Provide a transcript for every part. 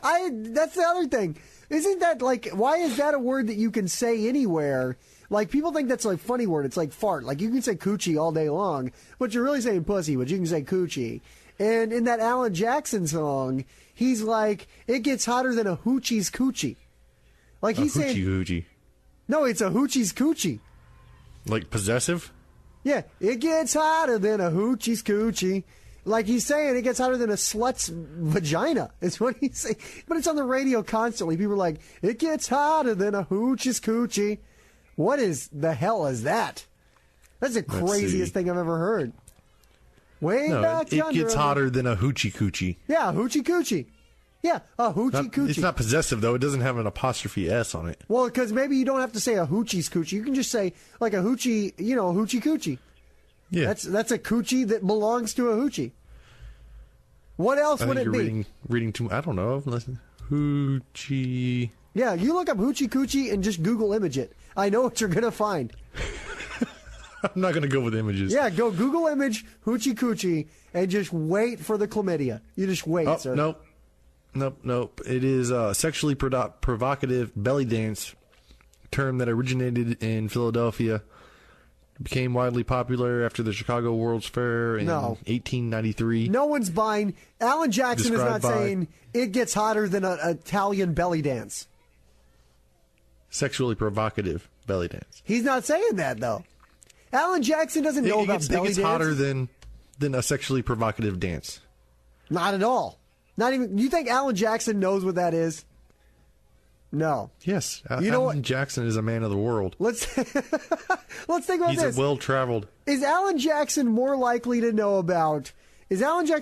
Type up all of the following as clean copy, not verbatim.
That's the other thing. Isn't that like, why is that a word that you can say anywhere? Like, people think that's like a funny word. It's like fart. Like, you can say coochie all day long, but you're really saying pussy, but you can say coochie. And in that Alan Jackson song, he's like, it gets hotter than a hoochie's coochie. Like, he's saying... hoochie. No, it's a hoochie's coochie. Like possessive? Yeah, it gets hotter than a hoochie's coochie. Like, he's saying it gets hotter than a slut's vagina. Is what he's saying. But it's on the radio constantly. People are like, it gets hotter than a hoochie's coochie. What is the hell is that? That's the craziest thing I've ever heard. Back it gets hotter than a hoochie coochie. Yeah, hoochie coochie. Yeah, a hoochie coochie. It's not possessive, though. It doesn't have an apostrophe S on it. Well, because maybe you don't have to say a hoochie's coochie. You can just say, like, a hoochie, a hoochie coochie. Yeah. That's a coochie that belongs to a hoochie. What else would it be? Reading too. I don't know. Listen, hoochie. Yeah, you look up hoochie coochie and just Google image it. I know what you're gonna find. I'm not gonna go with images. Yeah, go Google image hoochie coochie and just wait for the chlamydia. You just wait, sir. Nope. It is a sexually provocative belly dance term that originated in Philadelphia. Became widely popular after the Chicago World's Fair in 1893. No one's buying. Alan Jackson is not saying it gets hotter than an Italian belly dance. Sexually provocative belly dance. He's not saying that, though. Alan Jackson doesn't know about belly dance. It gets hotter than a sexually provocative dance. Not at all. Not even. You think Alan Jackson knows what that is? No. Yes. Alan Jackson is a man of the world. Let's think about this. He's well-traveled. Is Alan Jackson more likely to know about sluts'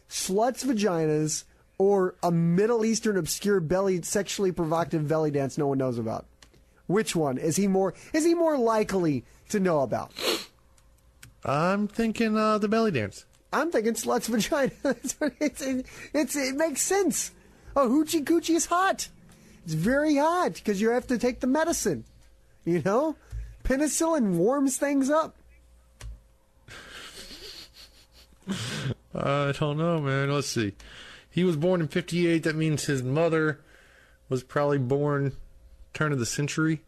vaginas or a Middle Eastern obscure sexually provocative belly dance no one knows about? Which one is he more likely to know about? I'm thinking the belly dance. I'm thinking sluts' vagina. It makes sense. Oh, hoochie coochie is hot. It's very hot because you have to take the medicine. Penicillin warms things up. I don't know, man. Let's see. He was born in 1958. That means his mother was probably born turn of the century.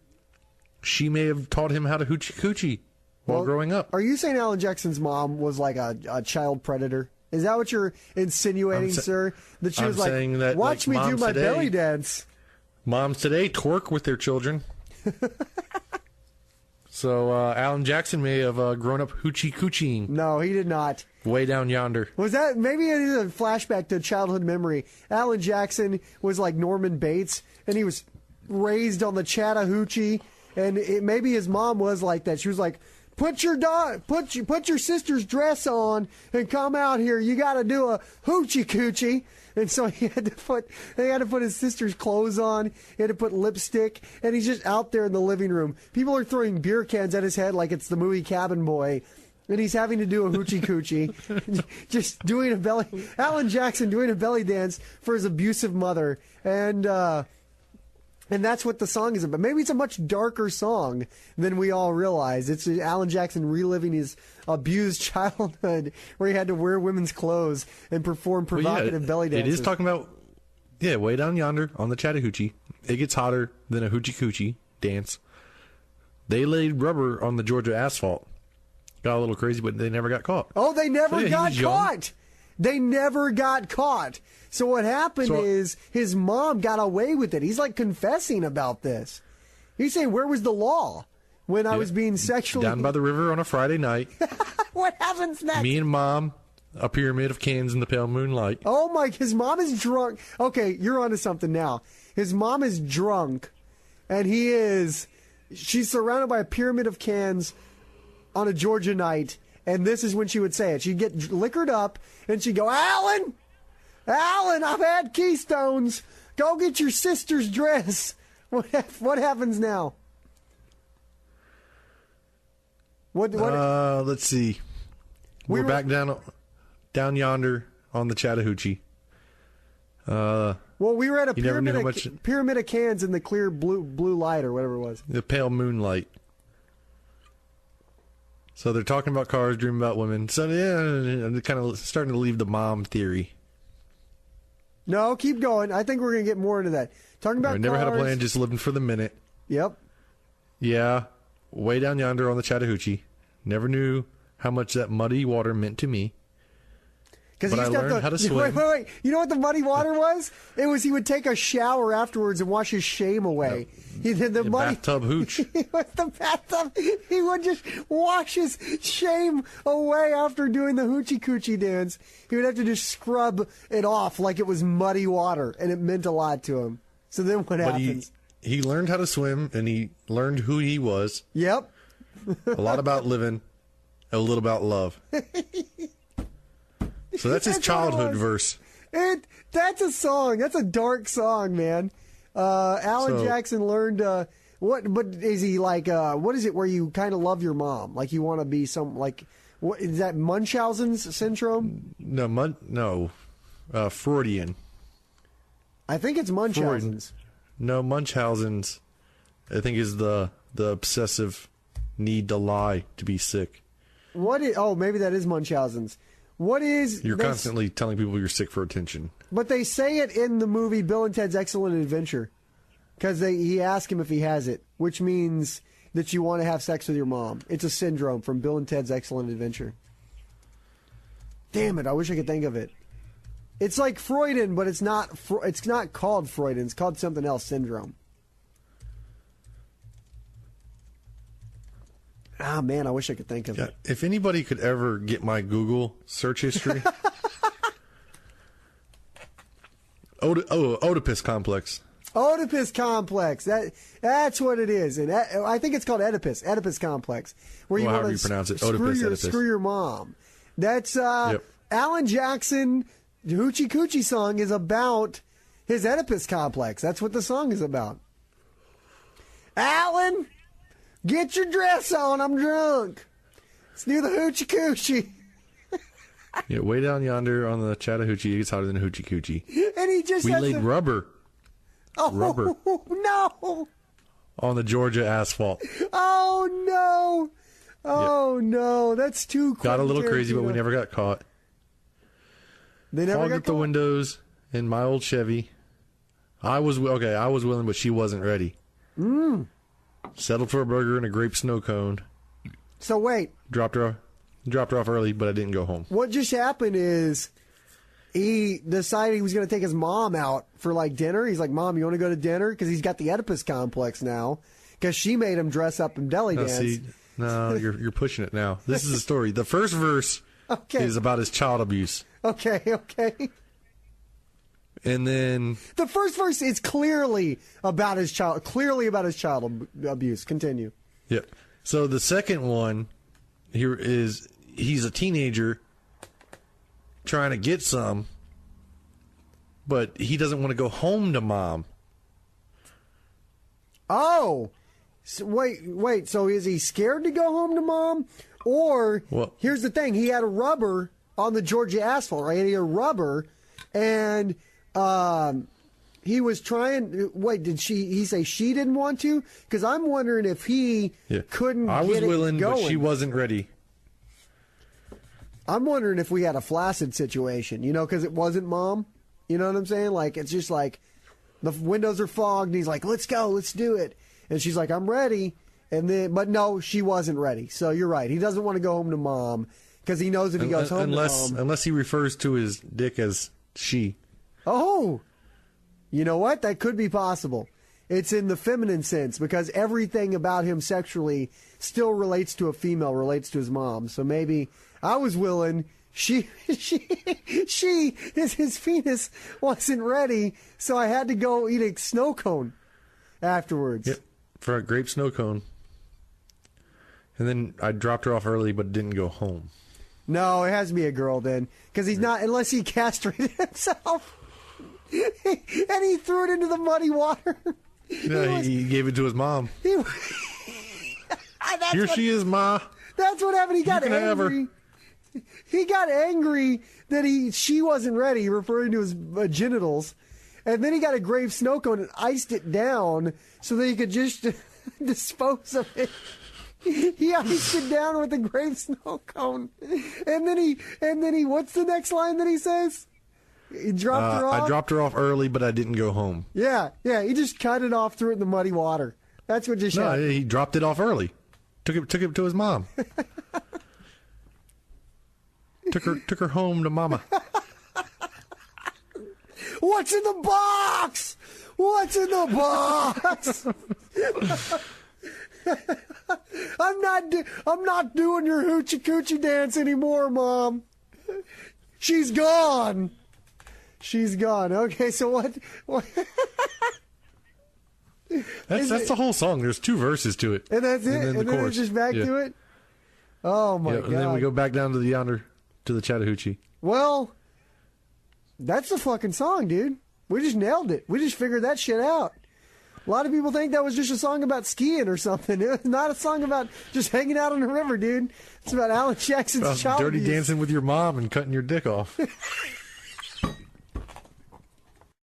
She may have taught him how to hoochie coochie while growing up. Are you saying Alan Jackson's mom was like a child predator? Is that what you're insinuating, sir? That she was like, watch me do my belly dance. Moms today twerk with their children. So Alan Jackson may have grown up hoochie coochieing. No, he did not. Way down yonder. Was that, maybe it is a flashback to a childhood memory. Alan Jackson was like Norman Bates, and he was raised on the Chattahoochee, and maybe his mom was like that. She was like, Put your sister's dress on and come out here. You got to do a hoochie coochie. And so they had to put his sister's clothes on. He had to put lipstick, and he's just out there in the living room. People are throwing beer cans at his head like it's the movie Cabin Boy, and he's having to do a hoochie coochie, just doing Alan Jackson doing a belly dance for his abusive mother, and that's what the song is about. Maybe it's a much darker song than we all realize. It's Alan Jackson reliving his abused childhood where he had to wear women's clothes and perform provocative belly dances. It is talking about, way down yonder on the Chattahoochee. It gets hotter than a hoochie coochie dance. They laid rubber on the Georgia asphalt. Got a little crazy, but they never got caught. Oh, they never got caught. They never got caught. So what happened is his mom got away with it. He's like confessing about this. He's saying, where was the law when I was being sexually... Down by the river on a Friday night. What happens next? Me and Mom, a pyramid of cans in the pale moonlight. Oh, my... His mom is drunk. Okay, you're onto something now. His mom is drunk, and she's surrounded by a pyramid of cans on a Georgia night, and this is when she would say it. She'd get liquored up, and she'd go, Alan, I've had Keystones. Go get your sister's dress. What happens now? What? Let's see. We're back down yonder on the Chattahoochee. Well, we were at a pyramid of cans in the clear blue light or whatever it was. The pale moonlight. So they're talking about cars, dreaming about women. So yeah, they're kind of starting to leave the mom theory. No, keep going. I think we're going to get more into that. Talking about I never had a cars. plan, just living for the minute. Yep. Yeah, way down yonder on the Chattahoochee. Never knew how much that muddy water meant to me. But I learned how to swim. Wait. You know what the muddy water was? It was he would take a shower afterwards and wash his shame away. He did the muddy bathtub hooch. With the bathtub, he would just wash his shame away after doing the hoochie coochie dance. He would have to just scrub it off like it was muddy water, and it meant a lot to him. So then what happens? He learned how to swim, and he learned who he was. Yep. A lot about living, a little about love. So that's his childhood verse. That's a song. That's a dark song, man. Alan Jackson learned what? But is he like? What is it where you kind of love your mom? Like you want to be some like? What is that? Munchausen's syndrome? No, Freudian. I think it's Munchausen's. No, Munchausen's. I think is the obsessive need to lie to be sick. What is? Oh, maybe that is Munchausen's. What is? You're constantly telling people you're sick for attention. But they say it in the movie Bill and Ted's Excellent Adventure, because he asked him if he has it, which means that you want to have sex with your mom. It's a syndrome from Bill and Ted's Excellent Adventure. Damn it! I wish I could think of it. It's like Freudian, but it's not. It's not called Freudian. It's called something else. Syndrome. Ah, man, I wish I could think of it. If anybody could ever get my Google search history. Oedipus complex. Oedipus complex. That's what it is. And I think it's called Oedipus complex. Where you however you pronounce it. Oedipus. Screw your mom. That's Alan Jackson, the Hoochie Coochie song is about his Oedipus complex. That's what the song is about. Alan, get your dress on. I'm drunk. Let's do the Hoochie Coochie. Yeah, way down yonder on the Chattahoochee, it's hotter than Hoochie Coochie. And he just laid rubber. Oh, rubber. No. On the Georgia asphalt. Oh, no. Oh, no. That's too cool. Got a little crazy, but we never got caught. They never Fogged got up the windows in my old Chevy. I was willing, but she wasn't ready. Settled for a burger and a grape snow cone. So wait. Dropped her off early, but I didn't go home. What just happened is he decided he was going to take his mom out for like dinner. He's like, "Mom, you want to go to dinner?" Because he's got the Oedipus complex now. Because she made him dress up and belly dance. No, you're pushing it now. This is the story. The first verse is about his child abuse. Okay. And then the first verse is clearly about his child abuse. Continue. Yep. So the second one here is he's a teenager trying to get some, but he doesn't want to go home to mom. Oh, so wait. So is he scared to go home to mom? Or here's the thing: he had a rubber on the Georgia asphalt, right? He had a rubber, and he was trying. Wait, did he say she didn't want to? Because I'm wondering if he couldn't. I was willing, but she wasn't ready. I'm wondering if we had a flaccid situation, because it wasn't mom. You know what I'm saying? Like, it's just like the windows are fogged, and he's like, "Let's go, let's do it." And she's like, "I'm ready." But no, she wasn't ready. So you're right. He doesn't want to go home to mom because he knows if he goes home to mom. Unless he refers to his dick as she. Oh, you know what? That could be possible. It's in the feminine sense because everything about him sexually still relates to a female, relates to his mom. So maybe I was willing. His penis wasn't ready, so I had to go eat a snow cone afterwards. Yep, for a grape snow cone. And then I dropped her off early, but didn't go home. No, it has to be a girl then, because he's not, unless he castrated himself. And he threw it into the muddy water. No, he gave it to his mom. Here she is, Ma. That's what happened. He got angry. He got angry that she wasn't ready, referring to his genitals. And then he got a grape snow cone and iced it down so that he could just dispose of it. He iced it down with a grape snow cone. And then he what's the next line that he says? He dropped her off? I dropped her off early, but I didn't go home. Yeah. He just cut it off, threw it in the muddy water. That's what just happened. No, he dropped it off early. Took it to his mom. took her home to mama. What's in the box? What's in the box? I'm not doing your hoochie coochie dance anymore, Mom. She's gone. She's gone. Okay, so what? That's the whole song. There's 2 verses to it. And that's it? And then it's just back to it? Oh, my God. And then we go back down to the Chattahoochee. Well, that's the fucking song, dude. We just nailed it. We just figured that shit out. A lot of people think that was just a song about skiing or something. It was not a song about just hanging out on the river, dude. It's about Alan Jackson's child dirty abuse. dancing with your mom and cutting your dick off.